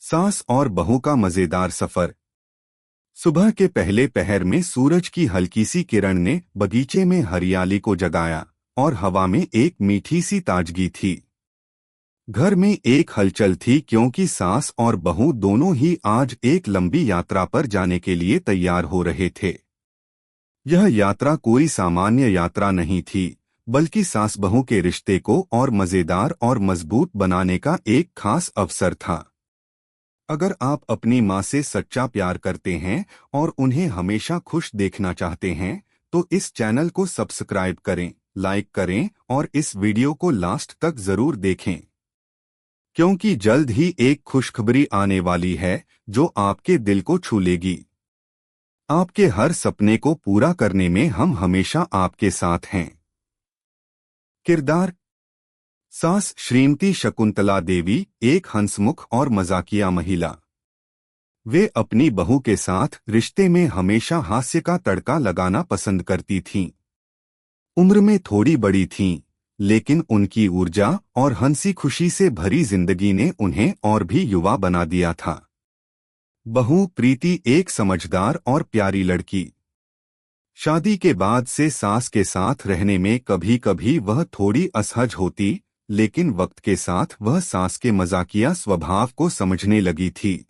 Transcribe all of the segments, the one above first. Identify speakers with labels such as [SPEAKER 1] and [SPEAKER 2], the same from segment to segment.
[SPEAKER 1] सास और बहू का मजेदार सफर। सुबह के पहले पहर में सूरज की हल्की सी किरण ने बगीचे में हरियाली को जगाया और हवा में एक मीठी सी ताजगी थी। घर में एक हलचल थी क्योंकि सास और बहू दोनों ही आज एक लंबी यात्रा पर जाने के लिए तैयार हो रहे थे। यह यात्रा कोई सामान्य यात्रा नहीं थी, बल्कि सास बहू के रिश्ते को और मजेदार और मजबूत बनाने का एक खास अवसर था। अगर आप अपनी माँ से सच्चा प्यार करते हैं और उन्हें हमेशा खुश देखना चाहते हैं, तो इस चैनल को सब्सक्राइब करें, लाइक करें और इस वीडियो को लास्ट तक जरूर देखें, क्योंकि जल्द ही एक खुशखबरी आने वाली है जो आपके दिल को छू लेगी। आपके हर सपने को पूरा करने में हम हमेशा आपके साथ हैं। किरदार: सास श्रीमती शकुंतला देवी एक हंसमुख और मजाकिया महिला। वे अपनी बहू के साथ रिश्ते में हमेशा हास्य का तड़का लगाना पसंद करती थीं। उम्र में थोड़ी बड़ी थीं, लेकिन उनकी ऊर्जा और हंसी खुशी से भरी जिंदगी ने उन्हें और भी युवा बना दिया था। बहू प्रीति एक समझदार और प्यारी लड़की। शादी के बाद से सास के साथ रहने में कभी कभी वह थोड़ी असहज होती, लेकिन वक्त के साथ वह सास के मजाकिया स्वभाव को समझने लगी थी।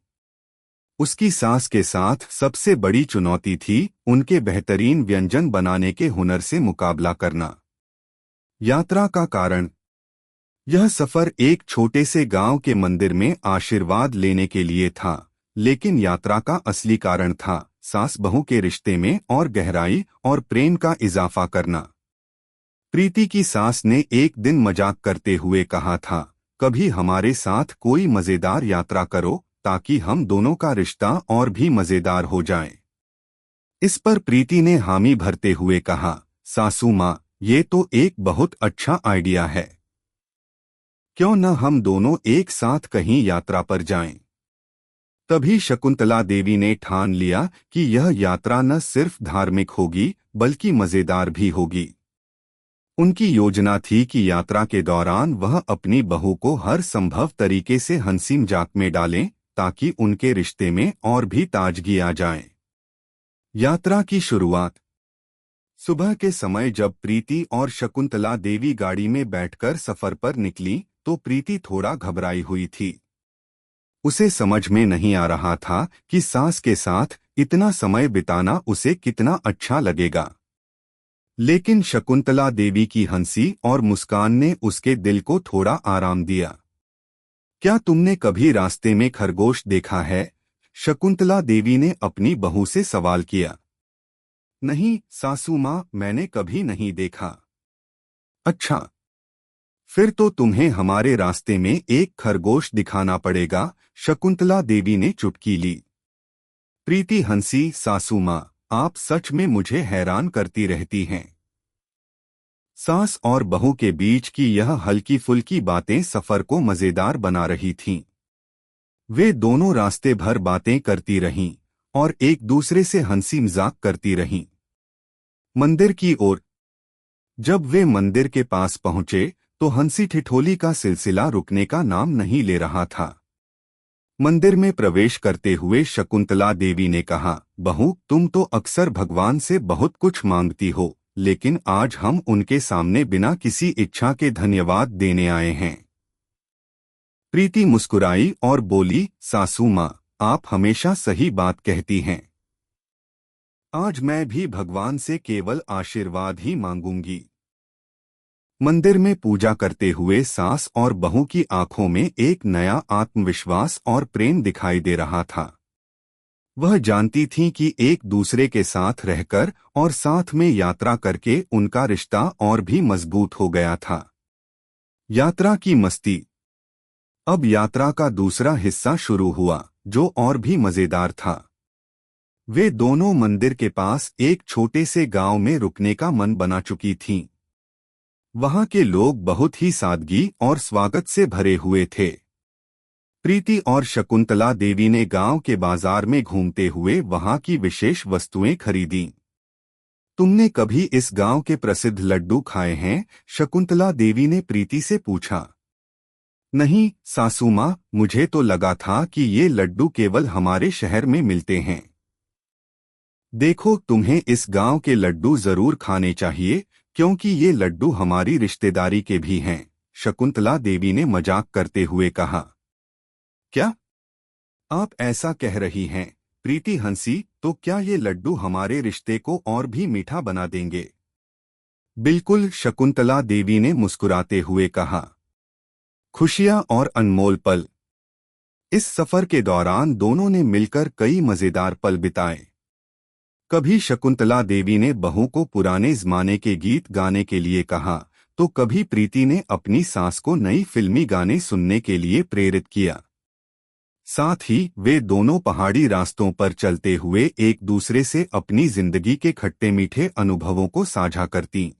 [SPEAKER 1] उसकी सास के साथ सबसे बड़ी चुनौती थी उनके बेहतरीन व्यंजन बनाने के हुनर से मुकाबला करना। यात्रा का कारण: यह सफर एक छोटे से गांव के मंदिर में आशीर्वाद लेने के लिए था, लेकिन यात्रा का असली कारण था सास बहू के रिश्ते में और गहराई और प्रेम का इजाफा करना। प्रीति की सास ने एक दिन मजाक करते हुए कहा था, कभी हमारे साथ कोई मजेदार यात्रा करो ताकि हम दोनों का रिश्ता और भी मजेदार हो जाए। इस पर प्रीति ने हामी भरते हुए कहा, सासू माँ, ये तो एक बहुत अच्छा आइडिया है। क्यों न हम दोनों एक साथ कहीं यात्रा पर जाएं? तभी शकुंतला देवी ने ठान लिया कि यह यात्रा न सिर्फ धार्मिक होगी बल्कि मजेदार भी होगी। उनकी योजना थी कि यात्रा के दौरान वह अपनी बहू को हर संभव तरीके से हंसी मजाक में डालें ताकि उनके रिश्ते में और भी ताजगी आ जाए। यात्रा की शुरुआत: सुबह के समय जब प्रीति और शकुंतला देवी गाड़ी में बैठकर सफर पर निकली तो प्रीति थोड़ा घबराई हुई थी। उसे समझ में नहीं आ रहा था कि सास के साथ इतना समय बिताना उसे कितना अच्छा लगेगा। लेकिन शकुंतला देवी की हंसी और मुस्कान ने उसके दिल को थोड़ा आराम दिया। क्या तुमने कभी रास्ते में खरगोश देखा है? शकुंतला देवी ने अपनी बहू से सवाल किया। नहीं सासू माँ, मैंने कभी नहीं देखा। अच्छा, फिर तो तुम्हें हमारे रास्ते में एक खरगोश दिखाना पड़ेगा, शकुंतला देवी ने चुटकी ली। प्रीति हंसी, सासू माँ, आप सच में मुझे हैरान करती रहती हैं। सास और बहू के बीच की यह हल्की फुल्की बातें सफर को मजेदार बना रही थीं। वे दोनों रास्ते भर बातें करती रहीं और एक दूसरे से हंसी मजाक करती रहीं। मंदिर की ओर जब वे मंदिर के पास पहुंचे तो हंसी ठिठोली का सिलसिला रुकने का नाम नहीं ले रहा था। मंदिर में प्रवेश करते हुए शकुंतला देवी ने कहा, बहू, तुम तो अक्सर भगवान से बहुत कुछ मांगती हो, लेकिन आज हम उनके सामने बिना किसी इच्छा के धन्यवाद देने आए हैं। प्रीति मुस्कुराई और बोली, सासू माँ, आप हमेशा सही बात कहती हैं। आज मैं भी भगवान से केवल आशीर्वाद ही मांगूंगी। मंदिर में पूजा करते हुए सास और बहू की आंखों में एक नया आत्मविश्वास और प्रेम दिखाई दे रहा था। वह जानती थीं कि एक दूसरे के साथ रहकर और साथ में यात्रा करके उनका रिश्ता और भी मजबूत हो गया था। यात्रा की मस्ती। अब यात्रा का दूसरा हिस्सा शुरू हुआ, जो और भी मजेदार था। वे दोनों मंदिर के पास एक छोटे से गांव में रुकने का मन बना चुकी थीं। वहां के लोग बहुत ही सादगी और स्वागत से भरे हुए थे। प्रीति और शकुंतला देवी ने गांव के बाजार में घूमते हुए वहां की विशेष वस्तुएं खरीदी। तुमने कभी इस गांव के प्रसिद्ध लड्डू खाए हैं? शकुंतला देवी ने प्रीति से पूछा। नहीं सासू माँ, मुझे तो लगा था कि ये लड्डू केवल हमारे शहर में मिलते हैं। देखो, तुम्हें इस गांव के लड्डू जरूर खाने चाहिए, क्योंकि ये लड्डू हमारी रिश्तेदारी के भी हैं, शकुंतला देवी ने मजाक करते हुए कहा। क्या आप ऐसा कह रही हैं? प्रीति हंसी, तो क्या ये लड्डू हमारे रिश्ते को और भी मीठा बना देंगे? बिल्कुल, शकुंतला देवी ने मुस्कुराते हुए कहा। खुशियां और अनमोल पल। इस सफर के दौरान दोनों ने मिलकर कई मजेदार पल बिताए। कभी शकुंतला देवी ने बहू को पुराने जमाने के गीत गाने के लिए कहा, तो कभी प्रीति ने अपनी सास को नई फिल्मी गाने सुनने के लिए प्रेरित किया। साथ ही वे दोनों पहाड़ी रास्तों पर चलते हुए एक दूसरे से अपनी जिंदगी के खट्टे मीठे अनुभवों को साझा करती।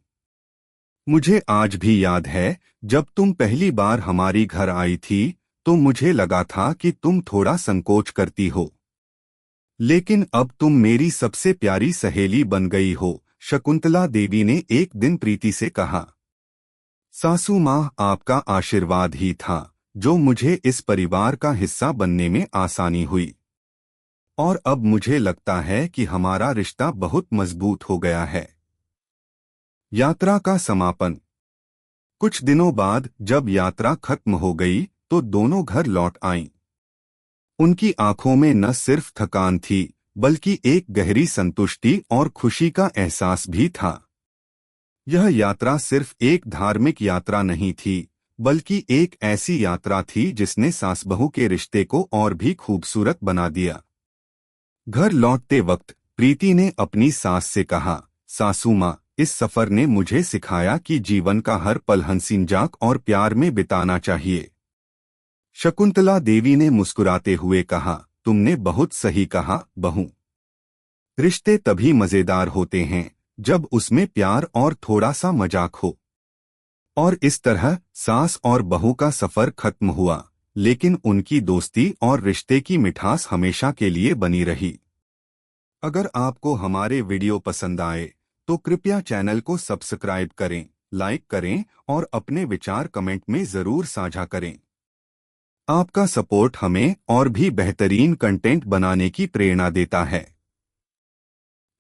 [SPEAKER 1] मुझे आज भी याद है, जब तुम पहली बार हमारी घर आई थी, तो मुझे लगा था कि तुम थोड़ा संकोच करती हो, लेकिन अब तुम मेरी सबसे प्यारी सहेली बन गई हो, शकुंतला देवी ने एक दिन प्रीति से कहा। सासू माँ, आपका आशीर्वाद ही था जो मुझे इस परिवार का हिस्सा बनने में आसानी हुई, और अब मुझे लगता है कि हमारा रिश्ता बहुत मजबूत हो गया है। यात्रा का समापन। कुछ दिनों बाद जब यात्रा खत्म हो गई, तो दोनों घर लौट आईं। उनकी आंखों में न सिर्फ थकान थी, बल्कि एक गहरी संतुष्टि और खुशी का एहसास भी था। यह यात्रा सिर्फ एक धार्मिक यात्रा नहीं थी, बल्कि एक ऐसी यात्रा थी जिसने सास बहू के रिश्ते को और भी खूबसूरत बना दिया। घर लौटते वक्त प्रीति ने अपनी सास से कहा, सासू माँ, इस सफर ने मुझे सिखाया कि जीवन का हर पल हंसी मजाक और प्यार में बिताना चाहिए। शकुंतला देवी ने मुस्कुराते हुए कहा, तुमने बहुत सही कहा बहू। रिश्ते तभी मजेदार होते हैं जब उसमें प्यार और थोड़ा सा मजाक हो। और इस तरह सास और बहू का सफर खत्म हुआ, लेकिन उनकी दोस्ती और रिश्ते की मिठास हमेशा के लिए बनी रही। अगर आपको हमारे वीडियो पसंद आए, तो कृपया चैनल को सब्सक्राइब करें, लाइक करें और अपने विचार कमेंट में जरूर साझा करें। आपका सपोर्ट हमें और भी बेहतरीन कंटेंट बनाने की प्रेरणा देता है।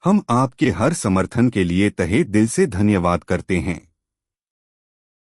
[SPEAKER 1] हम आपके हर समर्थन के लिए तहे दिल से धन्यवाद करते हैं।